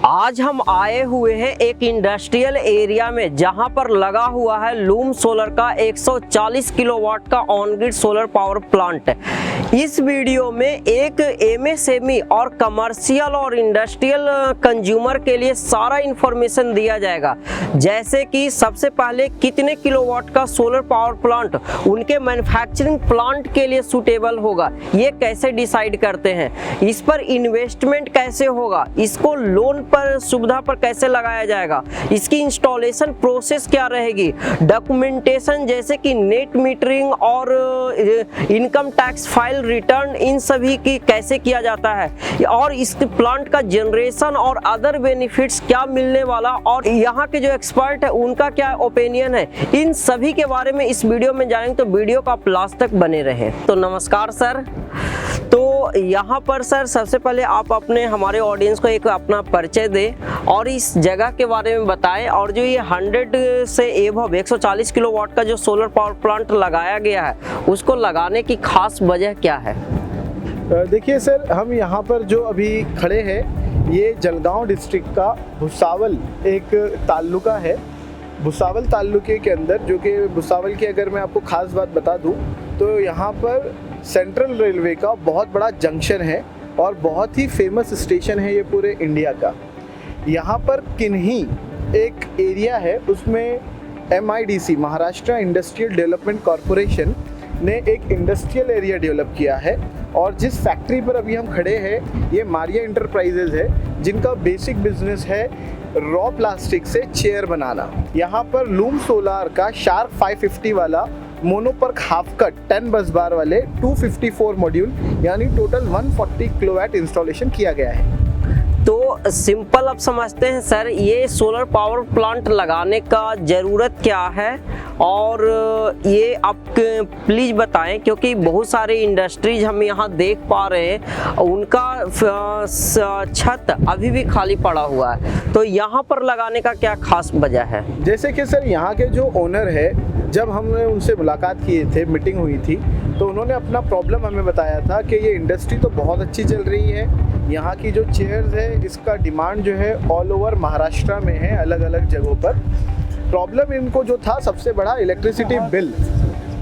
आज हम आए हुए हैं एक इंडस्ट्रियल एरिया में जहां पर लगा हुआ है लूम सोलर का 140 किलोवाट का on grid solar power plant. इस वीडियो में एक एमएसएमई और कमर्शियल और इंडस्ट्रियल कंज्यूमर के लिए सारा इंफॉर्मेशन दिया जाएगा, जैसे कि सबसे पहले कितने किलोवाट का सोलर पावर प्लांट उनके मैन्युफैक्चरिंग प्लांट के लिए सूटेबल होगा, ये कैसे डिसाइड करते हैं, इस पर इन्वेस्टमेंट कैसे होगा, इसको लोन पर सुविधा पर कैसे लगाया जाएगा, इसकी इंस्टॉलेशन प्रोसेस क्या रहेगी, डॉक्यूमेंटेशन जैसे कि नेट मीटरिंग और इनकम टैक्स फाइल रिटर्न, इन सभी की कैसे किया जाता है, और इस प्लांट का जनरेशन और अदर बेनिफिट्स क्या मिलने वाला, और यहाँ के जो एक्सपर्ट है उनका क्या ओपिनियन है, इन सभी के बारे में इस वीडियो में जानेंगे। तो वीडियो का आप लास्ट तक बने रहें। तो नमस्कार सर। तो यहाँ पर सर सबसे पहले आप अपने हमारे ऑडियंस को एक अपना परिचय दें और इस जगह के बारे में बताएं, और जो ये 100 से एबव 140 किलोवाट का जो सोलर पावर प्लांट लगाया गया है उसको लगाने की खास वजह क्या है? देखिए सर, हम यहाँ पर जो अभी खड़े हैं ये जलगांव डिस्ट्रिक्ट का भुसावल एक तालुका है। भुसावल तालुके के अंदर, जो कि भुसावल की अगर मैं आपको खास बात बता दूँ तो यहाँ पर सेंट्रल रेलवे का बहुत बड़ा जंक्शन है और बहुत ही फेमस स्टेशन है ये पूरे इंडिया का। यहाँ पर किन्ही एक एरिया है, उसमें MIDC Maharashtra industrial development corporation ने एक इंडस्ट्रियल एरिया डेवलप किया है, और जिस फैक्ट्री पर अभी हम खड़े हैं ये मारिया इंटरप्राइजेज है, जिनका बेसिक बिजनेस है रॉ प्लास्टिक से चेयर बनाना। यहाँ पर लूम सोलार का शार्क 550 वाला मोनोपर्क हाफ कट 10 बस बार वाले 254 मॉड्यूल यानी टोटल 140 किलोवाट इंस्टॉलेशन किया गया है। तो सिंपल आप समझते हैं सर, ये सोलर पावर प्लांट लगाने का ज़रूरत क्या है, और ये आप प्लीज़ बताएं, क्योंकि बहुत सारे इंडस्ट्रीज हम यहाँ देख पा रहे हैं उनका छत अभी भी खाली पड़ा हुआ है, तो यहाँ पर लगाने का क्या खास वजह है? जैसे कि सर यहाँ के जो ओनर है, जब हमने उनसे मुलाकात किए थे, मीटिंग हुई थी, तो उन्होंने अपना प्रॉब्लम हमें बताया था कि ये इंडस्ट्री तो बहुत अच्छी चल रही है, यहाँ की जो चेयर्स है इसका डिमांड जो है ऑल ओवर महाराष्ट्र में है, अलग अलग जगहों पर। प्रॉब्लम इनको जो था सबसे बड़ा इलेक्ट्रिसिटी बिल,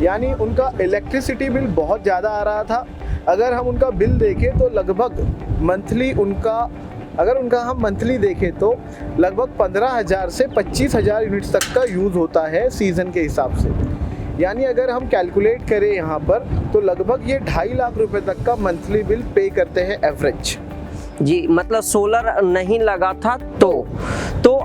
यानी उनका इलेक्ट्रिसिटी बिल बहुत ज़्यादा आ रहा था। अगर हम उनका बिल देखें तो लगभग मंथली हम मंथली देखें तो लगभग 15,000 से 25,000 यूनिट्स तक का यूज़ होता है सीज़न के हिसाब से। यानी अगर हम कैलकुलेट करें यहाँ पर तो लगभग ये 2.5 लाख रुपए तक का मंथली बिल पे करते हैं एवरेज। जी, मतलब सोलर नहीं लगा था तो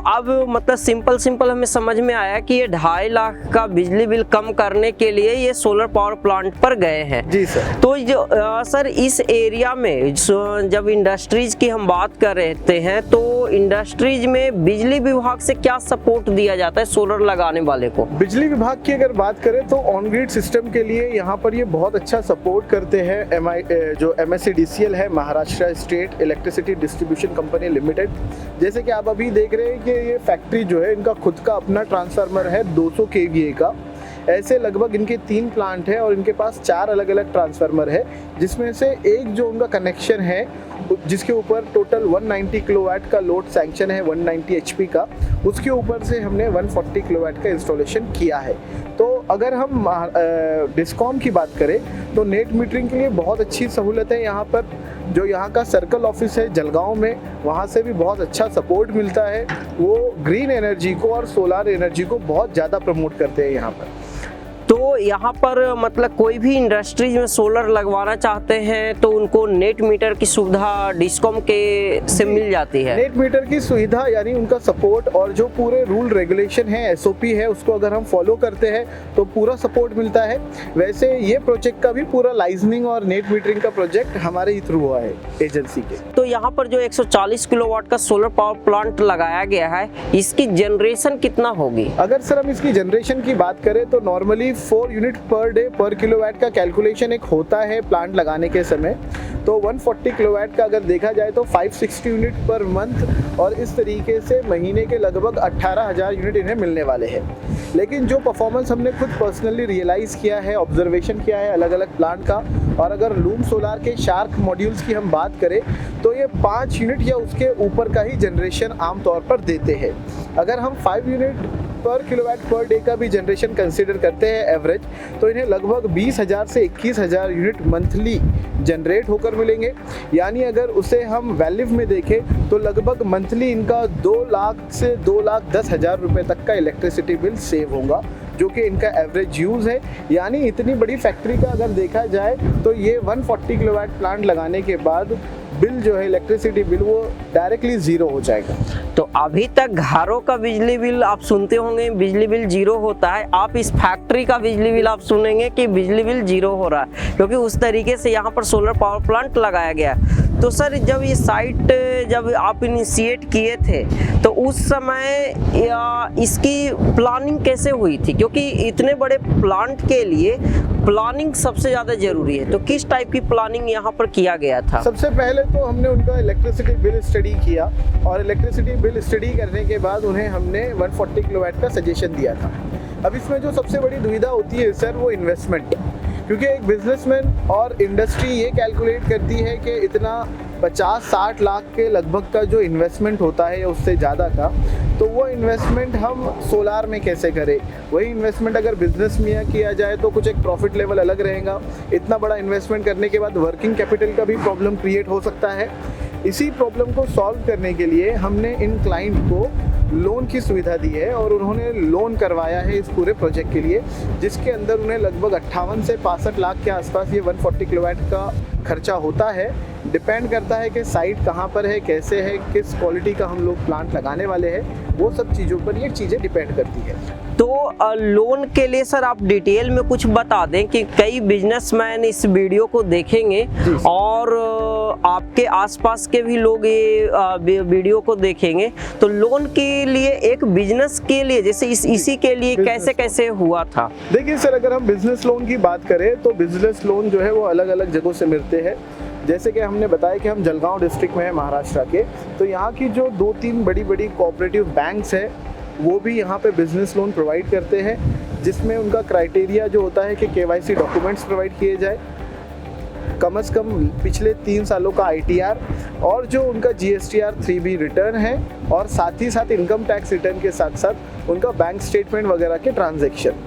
अब मतलब सिंपल हमें समझ में आया कि ये 2.5 लाख का बिजली बिल कम करने के लिए ये सोलर पावर प्लांट पर गए हैं। जी सर। तो जो सर इस एरिया में जब इंडस्ट्रीज की हम बात कर रहे हैं तो इंडस्ट्रीज में बिजली विभाग से क्या सपोर्ट दिया जाता है सोलर लगाने वाले को? बिजली विभाग की अगर बात करें तो ऑन ग्रिड सिस्टम के लिए यहाँ पर ये बहुत अच्छा सपोर्ट करते हैं। जो MSEDCL है, Maharashtra state electricity distribution company limited. जैसे कि आप अभी देख रहे हैं कि ये फैक्ट्री जो है इनका खुद का अपना ट्रांसफार्मर है 200 kVA का। ऐसे लगभग इनके 3 प्लांट है और इनके पास 4 अलग अलग ट्रांसफार्मर है, जिसमें से एक जो उनका कनेक्शन है जिसके ऊपर टोटल 190 किलोवाट का लोड सैंक्शन है, 190 HP का, उसके ऊपर से हमने 140 किलोवाट का इंस्टॉलेशन किया है। तो अगर हम डिस्कॉम की बात करें तो नेट मीटरिंग के लिए बहुत अच्छी सहूलत है यहाँ पर। जो यहाँ का सर्कल ऑफिस है जलगांव में, वहाँ से भी बहुत अच्छा सपोर्ट मिलता है। वो ग्रीन एनर्जी को और सोलार एनर्जी को बहुत ज़्यादा प्रमोट करते हैं यहाँ पर। तो यहाँ पर मतलब कोई भी इंडस्ट्रीज में सोलर लगवाना चाहते हैं तो उनको नेट मीटर की सुविधा डिस्कॉम के से मिल जाती है? नेट मीटर की सुविधा यानी उनका सपोर्ट और जो पूरे रूल रेगुलेशन है, SOP है, उसको अगर हम फॉलो करते हैं तो पूरा सपोर्ट मिलता है। वैसे ये प्रोजेक्ट का भी पूरा लाइसेंसिंग और नेट मीटरिंग का प्रोजेक्ट हमारे ही थ्रू हुआ है एजेंसी के। तो यहाँ पर जो 140 किलोवाट का सोलर पावर प्लांट लगाया गया है, इसकी जनरेशन कितना होगी? अगर सर हम इसकी जनरेशन की बात करें तो नॉर्मली 4 यूनिट पर डे पर किलोवाट का कैलकुलेशन एक होता है प्लांट लगाने के समय। तो 140 किलोवाट का अगर देखा जाए तो 560 यूनिट पर मंथ, और इस तरीके से महीने के लगभग 18,000 यूनिट इन्हें मिलने वाले हैं। लेकिन जो परफॉर्मेंस हमने खुद पर्सनली रियलाइज़ किया है, ऑब्जर्वेशन किया है अलग अलग प्लांट का, और अगर लूम सोलार के शार्क मॉड्यूल्स की हम बात करें तो ये 5 यूनिट या उसके ऊपर का ही जनरेशन आमतौर पर देते हैं। अगर हम 5 यूनिट पर किलोवाट पर डे का भी जनरेशन कंसीडर करते हैं एवरेज, तो इन्हें लगभग 20,000 से 21,000 यूनिट मंथली जनरेट होकर मिलेंगे। यानी अगर उसे हम वैल्यू में देखें तो लगभग मंथली इनका 2 लाख से 2,10,000 रुपये तक का इलेक्ट्रिसिटी बिल सेव होगा, जो कि इनका एवरेज यूज़ है। यानी इतनी बड़ी फैक्ट्री का अगर देखा जाए तो ये 140 किलोवाट प्लांट लगाने के बाद बिल जो है इलेक्ट्रिसिटी बिल वो डायरेक्टली ज़ीरो हो जाएगा। तो अभी तक घरों का बिजली बिल आप सुनते होंगे बिजली बिल जीरो होता है, आप इस फैक्ट्री का बिजली बिल आप सुनेंगे कि बिजली बिल जीरो हो रहा है, क्योंकि उस तरीके से यहाँ पर सोलर पावर प्लांट लगाया गया। तो सर जब ये साइट जब आप इनिशिएट किए थे तो उस समय इसकी प्लानिंग कैसे हुई थी, क्योंकि इतने बड़े प्लांट के लिए प्लानिंग सबसे ज़्यादा ज़रूरी है, तो किस टाइप की प्लानिंग यहाँ पर किया गया था? सबसे पहले तो हमने उनका इलेक्ट्रिसिटी बिल स्टडी किया, और इलेक्ट्रिसिटी बिल स्टडी करने के बाद उन्हें हमने 140 किलोवाट का सजेशन दिया था। अब इसमें जो सबसे बड़ी दुविधा होती है सर वो इन्वेस्टमेंट, क्योंकि एक बिजनेसमैन और इंडस्ट्री ये कैलकुलेट करती है कि इतना 50-60 लाख के लगभग का जो इन्वेस्टमेंट होता है या उससे ज़्यादा का, तो वो इन्वेस्टमेंट हम सोलार में कैसे करें। वही इन्वेस्टमेंट अगर बिजनेस में किया जाए तो कुछ एक प्रॉफिट लेवल अलग रहेगा। इतना बड़ा इन्वेस्टमेंट करने के बाद वर्किंग कैपिटल का भी प्रॉब्लम क्रिएट हो सकता है। इसी प्रॉब्लम को सॉल्व करने के लिए हमने इन क्लाइंट को लोन की सुविधा दी है, और उन्होंने लोन करवाया है इस पूरे प्रोजेक्ट के लिए, जिसके अंदर उन्हें लगभग 58 से 65 लाख के आसपास ये 140 किलोवाट का खर्चा होता है। डिपेंड करता है कि साइट कहाँ पर है, कैसे है, किस क्वालिटी का हम लोग प्लांट लगाने वाले हैं, वो सब चीज़ों पर ये चीज़ें डिपेंड करती है। तो लोन के लिए सर आप डिटेल में कुछ बता दें कि कई बिजनेसमैन इस वीडियो को देखेंगे और आपके आसपास के भी लोग ये वीडियो को देखेंगे, तो लोन के लिए एक बिजनेस के लिए जैसे इसी के लिए कैसे कैसे हुआ था? देखिए सर, अगर हम बिजनेस लोन की बात करें तो बिजनेस लोन जो है वो अलग अलग जगहों से मिलते हैं। जैसे कि हमने बताया कि हम जलगांव डिस्ट्रिक्ट में है महाराष्ट्र के, तो यहाँ की जो 2-3 बड़ी बड़ी कोऑपरेटिव बैंक्स है वो भी यहाँ पे बिजनेस लोन प्रोवाइड करते हैं, जिसमें उनका क्राइटेरिया जो होता है कि KYC डॉक्यूमेंट्स प्रोवाइड किए जाए, कम से कम पिछले 3 सालों का ITR, और जो उनका GSTR 3B रिटर्न है, और साथ ही साथ इनकम टैक्स रिटर्न के साथ साथ उनका बैंक स्टेटमेंट वगैरह के ट्रांजैक्शन।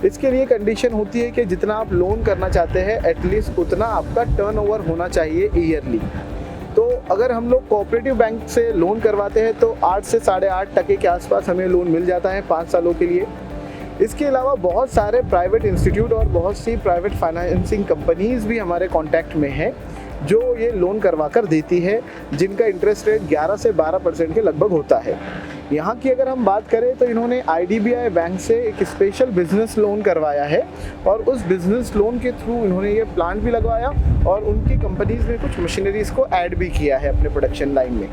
इसके लिए कंडीशन होती है कि जितना आप लोन करना चाहते हैं एटलीस्ट उतना आपका टर्नओवर होना चाहिए ईयरली। तो अगर हम लोग कोऑपरेटिव बैंक से लोन करवाते हैं तो 8 से 8.5% के आसपास हमें लोन मिल जाता है 5 सालों के लिए। इसके अलावा बहुत सारे प्राइवेट इंस्टीट्यूट और बहुत सी प्राइवेट फाइनेंसिंग कंपनीज़ भी हमारे कांटेक्ट में हैं जो ये लोन करवा कर देती है, जिनका इंटरेस्ट रेट 11 से 12% के लगभग होता है। यहाँ की अगर हम बात करें तो इन्होंने IDBI बैंक से एक स्पेशल बिजनेस लोन करवाया है, और उस बिजनेस लोन के थ्रू इन्होंने ये प्लांट भी लगवाया और उनकी कंपनीज में कुछ मशीनरीज़ को ऐड भी किया है अपने प्रोडक्शन लाइन में।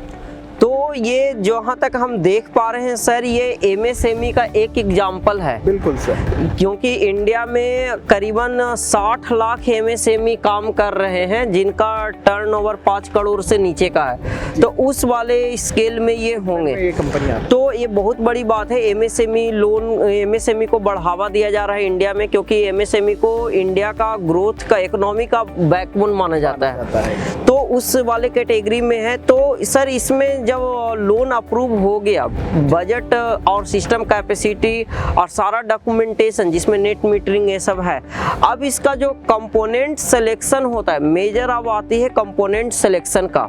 तो ये जहाँ तक हम देख पा रहे हैं सर, ये MSME का एक एग्जाम्पल है। बिल्कुल सर, क्योंकि इंडिया में करीबन 60 लाख MSME काम कर रहे हैं जिनका टर्नओवर 5 करोड़ से नीचे का है, तो उस वाले स्केल में ये होंगे ये कंपनियां। तो ये बहुत बड़ी बात है। MSME लोन, MSME को बढ़ावा दिया जा रहा है इंडिया में, क्योंकि MSME को इंडिया का ग्रोथ का, इकोनॉमी का बैकबोन माना जाता है, तो उस वाले कैटेगरी में है। तो सर इसमें जब लोन अप्रूव हो गया, बजट और सिस्टम कैपेसिटी और सारा डॉक्यूमेंटेशन जिसमें नेट मीटरिंग ये सब है, अब इसका जो कंपोनेंट सिलेक्शन होता है, मेजर अब आती है कंपोनेंट सिलेक्शन का,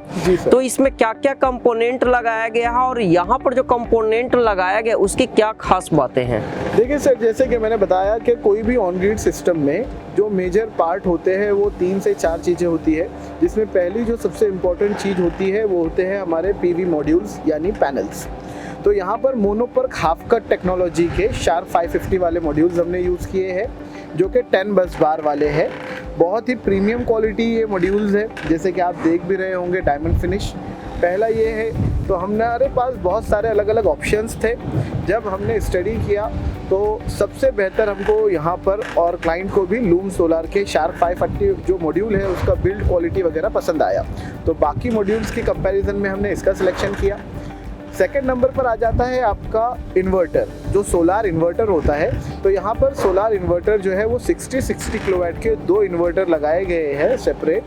तो इसमें क्या क्या कंपोनेंट लगाया गया है और यहाँ पर जो कंपोनेंट लगाया गया उसकी क्या खास बातें हैं? देखिए सर, जैसे कि मैंने बताया कि कोई भी ऑन ग्रिड सिस्टम में जो मेजर पार्ट होते हैं वो 3 से 4 चीज़ें होती है, जिसमें पहली जो सबसे इम्पोर्टेंट चीज़ होती है वो होते हैं हमारे PV मॉड्यूल्स यानी पैनल्स। तो यहाँ पर मोनोपर्क हाफ कट टेक्नोलॉजी के शार्प 550 वाले मॉड्यूल्स हमने यूज़ किए हैं, जो कि 10 बस बार वाले हैं। बहुत ही प्रीमियम क्वालिटी ये मॉड्यूल्स है, जैसे कि आप देख भी रहे होंगे डायमंड फिनिश। पहला ये है, तो हमारे पास बहुत सारे अलग अलग ऑप्शंस थे। जब हमने स्टडी किया तो सबसे बेहतर हमको यहाँ पर और क्लाइंट को भी लूम सोलार के शार्प 550 जो मॉड्यूल है उसका बिल्ड क्वालिटी वगैरह पसंद आया, तो बाकी मॉड्यूल्स की कंपैरिजन में हमने इसका सिलेक्शन किया। सेकंड नंबर पर आ जाता है आपका इन्वर्टर, जो सोलार इन्वर्टर होता है। तो यहाँ पर सोलार इन्वर्टर जो है वो 60 किलोवाट के 2 इन्वर्टर लगाए गए हैं सेपरेट,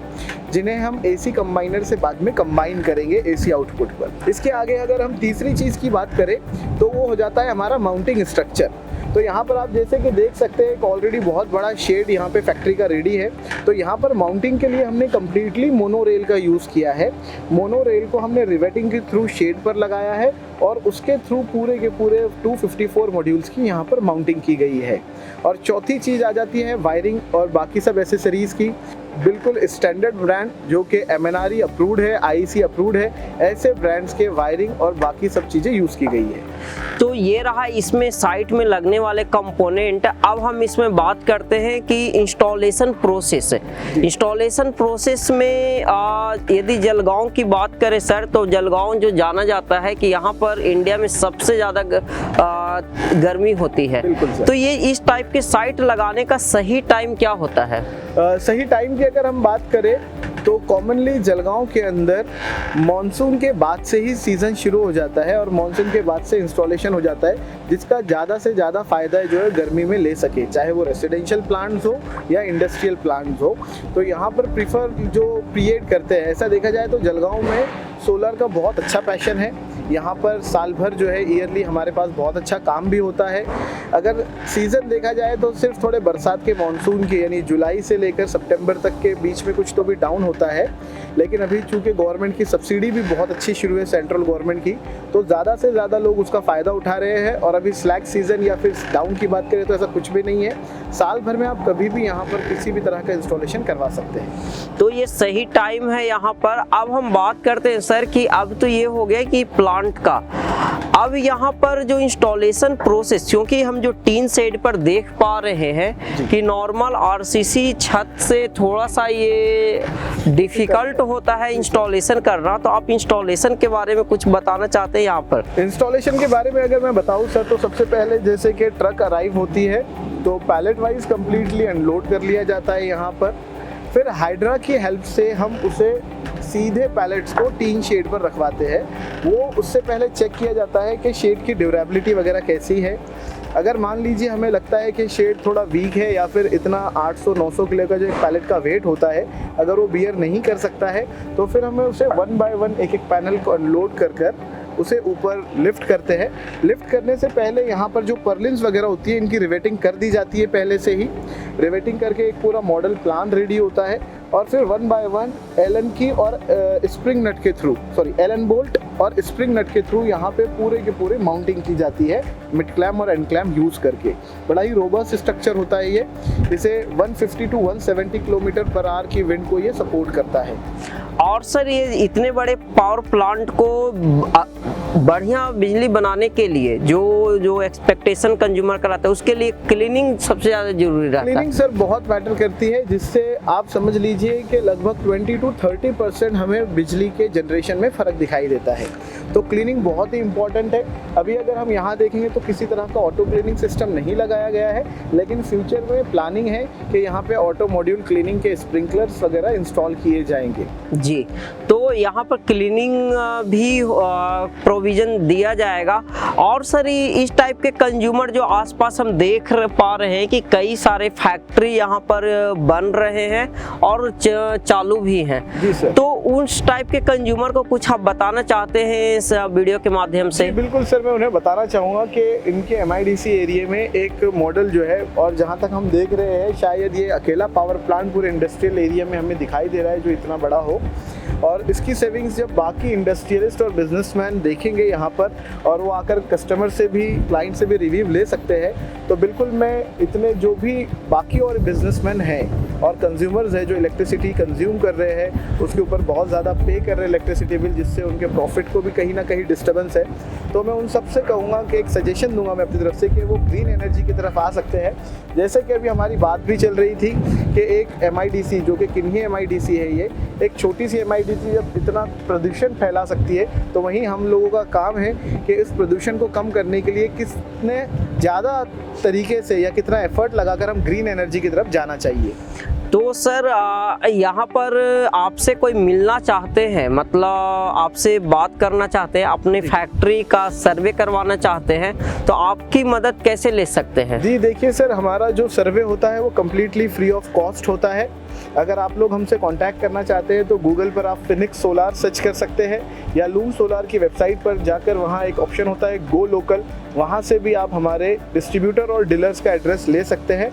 जिन्हें हम एसी कंबाइनर से बाद में कंबाइन करेंगे एसी आउटपुट पर। इसके आगे अगर हम तीसरी चीज़ की बात करें तो वो हो जाता है हमारा माउंटिंग स्ट्रक्चर। तो यहाँ पर आप जैसे कि देख सकते हैं ऑलरेडी बहुत बड़ा शेड यहाँ पे फैक्ट्री का रेडी है। तो यहाँ पर माउंटिंग के लिए हमने कम्प्लीटली मोनोरेल का यूज़ किया है। मोनोरेल को हमने रिवेटिंग के थ्रू शेड पर लगाया है और उसके थ्रू पूरे के पूरे 254 मॉड्यूल्स की यहाँ पर माउंटिंग की गई है। और चौथी चीज़ आ जाती है वायरिंग और बाकी सब एसेसरीज़ की। बिल्कुल स्टैंडर्ड ब्रांड जो कि MNRE अप्रूव्ड है, IEC अप्रूव्ड है, ऐसे ब्रांड्स के वायरिंग और बाकी सब चीज़ें यूज़ की गई है। तो ये रहा इसमें साइट में लगने वाले कंपोनेंट। अब हम इसमें बात करते हैं कि इंस्टॉलेशन प्रोसेस। इंस्टॉलेशन प्रोसेस में यदि जलगांव की बात करें सर, तो जलगांव जो जाना जाता है कि यहाँ पर इंडिया में सबसे ज़्यादा गर्मी होती है। बिल्कुल। तो ये इस टाइप के साइट लगाने का सही टाइम क्या होता है? सही टाइम की अगर हम बात करें तो कॉमनली जलगांव के अंदर मॉनसून के बाद से ही सीज़न शुरू हो जाता है और मॉनसून के बाद से इंस्टॉलेशन हो जाता है, जिसका ज़्यादा से ज़्यादा फ़ायदा जो है गर्मी में ले सके, चाहे वो रेसिडेंशियल प्लांट्स हो या इंडस्ट्रियल प्लांट्स हो। तो यहाँ पर प्रीफर जो क्रिएट करते हैं, ऐसा देखा जाए तो जलगांव में सोलर का बहुत अच्छा पैशन है। यहाँ पर साल भर जो है ईयरली हमारे पास बहुत अच्छा काम भी होता है। अगर सीज़न देखा जाए तो सिर्फ थोड़े बरसात के मानसून के यानी जुलाई से लेकर सितंबर तक के बीच में कुछ तो भी डाउन होता है, लेकिन अभी चूँकि गवर्नमेंट की सब्सिडी भी बहुत अच्छी शुरू है सेंट्रल गवर्नमेंट की, तो ज़्यादा से ज़्यादा लोग उसका फ़ायदा उठा रहे हैं। और अभी स्लैक सीज़न या फिर डाउन की बात करें तो ऐसा कुछ भी नहीं है। साल भर में आप कभी भी यहाँ पर किसी भी तरह का इंस्टॉलेशन करवा सकते हैं। तो ये सही टाइम है यहाँ पर। अब हम बात करते हैं सर कि अब तो ये हो गया कि प्लांट का, अब यहाँ पर जो इंस्टॉलेशन प्रोसेस, क्योंकि हम जो टीन शेड पर देख पा रहे हैं कि नॉर्मल RCC छत से थोड़ा सा ये डिफिकल्ट होता है इंस्टॉलेशन करना, तो आप इंस्टॉलेशन के बारे में कुछ बताना चाहते हैं यहाँ पर? इंस्टॉलेशन के बारे में अगर मैं बताऊँ सर, तो सबसे पहले जैसे कि ट्रक अराइव होती है तो पैलेट वाइज कम्प्लीटली अनलोड कर लिया जाता है यहाँ पर। फिर हाइड्रा की हेल्प से हम उसे सीधे पैलेट्स को टीन शेड पर रखवाते हैं। वो उससे पहले चेक किया जाता है कि शेड की ड्यूरेबिलिटी वगैरह कैसी है। अगर मान लीजिए हमें लगता है कि शेड थोड़ा वीक है या फिर इतना 800-900 किलो का जो एक पैलेट का वेट होता है, अगर वो बियर नहीं कर सकता है, तो फिर हमें उसे 1 बाय 1 एक एक पैनल को अनलोड कर उसे ऊपर लिफ्ट करते हैं। लिफ्ट करने से पहले यहाँ पर जो पर्लिन्स वगैरह होती है, इनकी रिवेटिंग कर दी जाती है पहले से ही। रिवेटिंग करके एक पूरा मॉडल प्लान रेडी होता है और फिर 1 बाय 1 एलन की और स्प्रिंग नट के थ्रू, एलन बोल्ट और स्प्रिंग नट के थ्रू यहाँ पे पूरे के पूरे माउंटिंग की जाती है मिड क्लैम और एंड क्लैम यूज़ करके। बड़ा ही रोबस्ट स्ट्रक्चर होता है ये। इसे 150 to 170 किलोमीटर पर आवर की विंड को ये सपोर्ट करता है। और सर ये इतने बड़े पावर प्लांट को बढ़िया बिजली बनाने के लिए जो एक्सपेक्टेशन कंज्यूमर कराता है, उसके लिए क्लीनिंग सबसे ज़्यादा जरूरी रहता है। क्लीनिंग सर बहुत मैटर करती है, जिससे आप समझ लीजिए कि लगभग 20 to 30% हमें बिजली के जनरेशन में फ़र्क दिखाई देता है। तो क्लीनिंग बहुत ही इंपॉर्टेंट है। अभी अगर हम यहाँ देखेंगे तो किसी तरह का ऑटो क्लीनिंग सिस्टम नहीं लगाया गया है, लेकिन फ्यूचर में प्लानिंग है कि यहाँ पे ऑटो मॉड्यूल क्लीनिंग के स्प्रिंकलर्स वगैरह इंस्टॉल किए जाएंगे। जी, तो यहाँ पर क्लीनिंग भी प्रोविज़न दिया जाएगा। और सर इस टाइप के कंज्यूमर जो आसपास हम देख पा रहे हैं कि कई सारे फैक्ट्री यहाँ पर बन रहे हैं और चालू भी हैं। जी सर। तो उस टाइप के कंज्यूमर को कुछ आप बताना चाहते हैं इस वीडियो के माध्यम से? बिल्कुल सर, मैं उन्हें बताना चाहूँगा कि इनके MIDC एरिया में एक मॉडल जो है, और जहाँ तक हम देख रहे हैं शायद ये अकेला पावर प्लांट पूरे इंडस्ट्रियल एरिया में हमें दिखाई दे रहा है जो इतना बड़ा हो। और इसकी सेविंग्स जब बाकी इंडस्ट्रियलिस्ट और बिजनेसमैन देखेंगे यहाँ पर, और वो आकर कस्टमर से भी, क्लाइंट से भी रिव्यू ले सकते हैं, तो बिल्कुल मैं इतने जो भी बाकी और बिजनेसमैन हैं और कंज्यूमर्स हैं जो इलेक्ट्रिसिटी कंज्यूम कर रहे हैं, उसके ऊपर बहुत ज़्यादा पे कर रहे हैं इलेक्ट्रिसिटी बिल, जिससे उनके प्रॉफिट को भी कहीं ना कहीं डिस्टर्बेंस है, तो मैं उन सबसे कहूँगा कि एक सजेशन दूंगा मैं अपनी तरफ से कि वो ग्रीन एनर्जी की तरफ आ सकते हैं। जैसे कि अभी हमारी बात भी चल रही थी कि एक MIDC, जो कि किन्ही MIDC है, ये एक छोटी सी MIDC जब इतना प्रदूषण फैला सकती है, तो वहीं हम लोगों का काम है कि इस प्रदूषण को कम करने के लिए कितने ज़्यादा तरीके से या कितना एफर्ट लगाकर हम ग्रीन एनर्जी की तरफ जाना चाहिए। तो सर यहाँ पर आपसे कोई मिलना चाहते हैं, मतलब आपसे बात करना चाहते हैं, अपनी फैक्ट्री का सर्वे करवाना चाहते हैं, तो आपकी मदद कैसे ले सकते हैं? जी देखिए सर, हमारा जो सर्वे होता है वो कम्प्लीटली फ्री ऑफ कॉस्ट होता है। अगर आप लोग हमसे कांटेक्ट करना चाहते हैं तो गूगल पर आप फिनिक्स सोलार सर्च कर सकते हैं, या लूम सोलार की वेबसाइट पर जाकर वहाँ एक ऑप्शन होता है गो लोकल, वहाँ से भी आप हमारे डिस्ट्रीब्यूटर और डीलर्स का एड्रेस ले सकते हैं।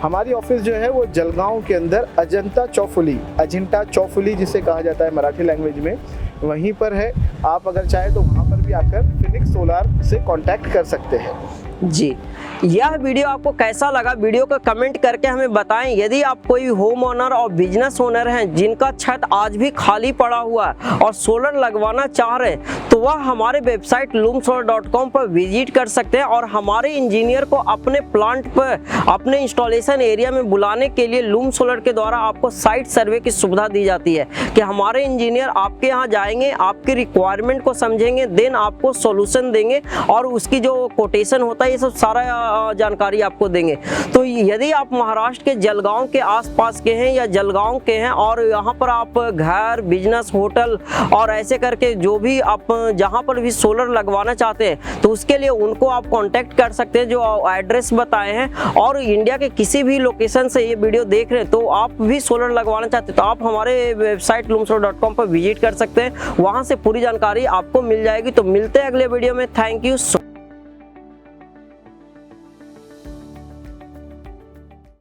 हमारी ऑफिस जो है वो जलगांव के अंदर अजंता चौफुली जिसे कहा जाता है मराठी लैंग्वेज में, वहीं पर है। आप अगर चाहें तो वहाँ पर भी आकर फिनिक्स सोलार से कांटेक्ट कर सकते हैं। जी, यह वीडियो आपको कैसा लगा, वीडियो को कमेंट करके हमें बताएं। यदि आप कोई होम ओनर और बिजनेस ओनर हैं जिनका छत आज भी खाली पड़ा हुआ है और सोलर लगवाना चाह रहे हैं, तो वह हमारे वेबसाइट loomsolar.com पर विजिट कर सकते हैं और हमारे इंजीनियर को अपने प्लांट पर अपने इंस्टॉलेशन एरिया में बुलाने के लिए लूम सोलर के द्वारा आपको साइट सर्वे की सुविधा दी जाती है कि हमारे इंजीनियर आपके यहाँ जाएंगे, आपकी रिक्वायरमेंट को समझेंगे, देन आपको सॉल्यूशन देंगे और उसकी जो कोटेशन होता है ये सब सारा जानकारी आपको देंगे। तो यदि आप महाराष्ट्र के जलगांव के आसपास के हैं या जलगांव के हैं और यहाँ पर आप घर, बिजनेस, होटल और ऐसे करके जो भी आप जहाँ पर भी सोलर लगवाना चाहते हैं, तो उसके लिए उनको आप कांटेक्ट कर सकते हैं जो एड्रेस बताए हैं। और इंडिया के किसी भी लोकेशन से ये वीडियो देख रहे हैं तो आप भी सोलर लगवाना चाहते हैं तो आप हमारे वेबसाइट loomsolar.com पर विजिट कर सकते हैं, वहाँ से पूरी जानकारी आपको मिल जाएगी। तो मिलते हैं अगले वीडियो में। Thank you.